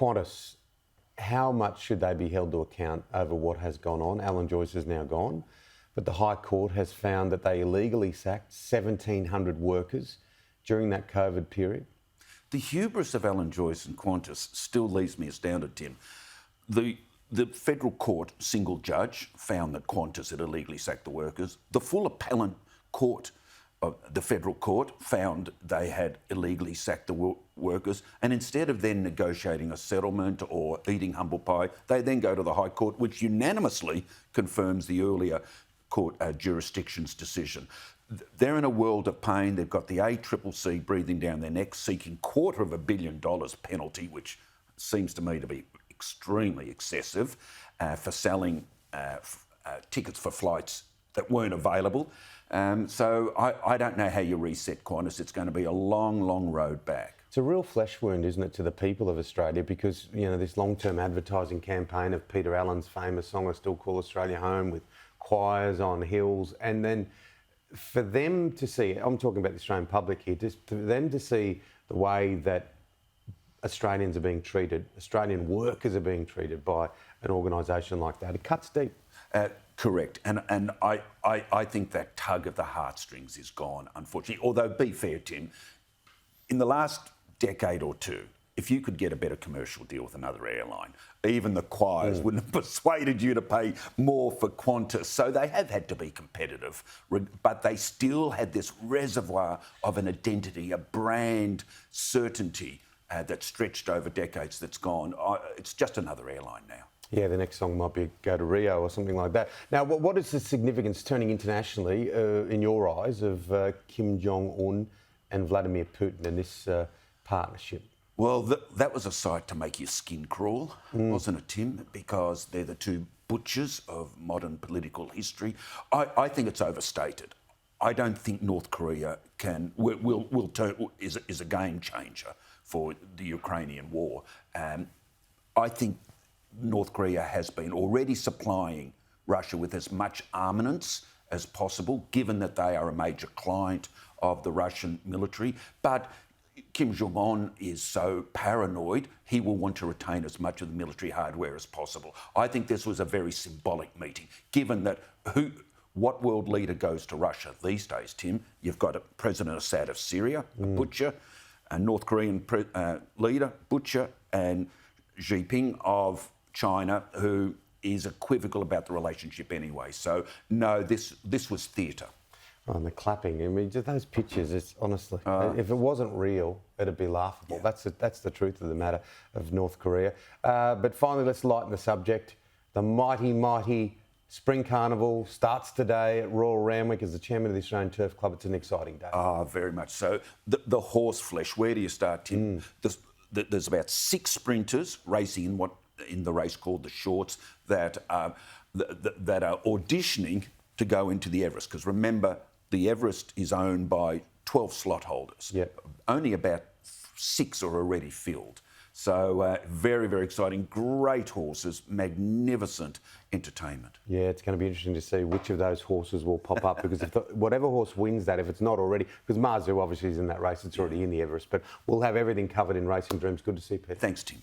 Qantas, how much should they be held to account over what has gone on? Alan Joyce is now gone, but the High Court has found that they illegally sacked 1,700 workers during that COVID period. The hubris of Alan Joyce and Qantas still leaves me astounded, Tim. The federal court, single judge, found that Qantas had illegally sacked the workers. The full appellant court, the federal court, found they had illegally sacked the workers. And instead of then negotiating a settlement or eating humble pie, they then go to the High Court, which unanimously confirms the earlier court jurisdiction's decision. They're in a world of pain. They've got the ACCC breathing down their neck, seeking $250 million penalty, which seems to me to be extremely excessive, for selling tickets for flights that weren't available. So I don't know how you reset Qantas. It's going to be a long, long road back. It's a real flesh wound, isn't it, to the people of Australia, because, you know, this long-term advertising campaign of Peter Allen's famous song, I Still Call Australia Home, with choirs on hills, and then for them to see, I'm talking about the Australian public here, just for them to see the way that Australians are being treated, Australian workers are being treated by an organisation like that, it cuts deep. Correct. And I think that tug of the heartstrings is gone, unfortunately. Although, be fair, Tim, in the last decade or two, if you could get a better commercial deal with another airline, even the choirs wouldn't have persuaded you to pay more for Qantas. So they have had to be competitive, but they still had this reservoir of an identity, a brand certainty that stretched over decades that's gone. It's just another airline now. Yeah, the next song might be Go to Rio or something like that. Now, what is the significance, turning internationally, in your eyes, of Kim Jong Un and Vladimir Putin and this partnership? Well, that was a sight to make your skin crawl, wasn't it, Tim? Because they're the two butchers of modern political history. I think it's overstated. I don't think North Korea is a game changer for the Ukrainian war. I think North Korea has been already supplying Russia with as much armaments as possible, given that they are a major client of the Russian military. But Kim Jong Un is so paranoid, he will want to retain as much of the military hardware as possible. I think this was a very symbolic meeting, given that what world leader goes to Russia these days, Tim? You've got President Assad of Syria, a butcher, a North Korean leader, butcher, and Xi Jinping of China, who is equivocal about the relationship anyway. So, no, this was theatre. Oh, and the clapping. I mean, just those pictures, it's honestly, if it wasn't real, it'd be laughable. Yeah. That's the truth of the matter of North Korea. But finally, let's lighten the subject. The mighty, mighty Spring Carnival starts today at Royal Randwick. As the chairman of the Australian Turf Club, it's an exciting day. Very much so. The horse flesh, where do you start, Tim? There's about 6 sprinters racing in the race called the Shorts that are auditioning to go into the Everest. Because remember, the Everest is owned by 12 slot holders. Yep. Only about 6 are already filled. So very, very exciting. Great horses, magnificent entertainment. Yeah, it's going to be interesting to see which of those horses will pop up, because if whatever horse wins that, if it's not already, because Marzu obviously is in that race, it's already in the Everest, but we'll have everything covered in Racing Dreams. Good to see you, Peter. Thanks, Tim.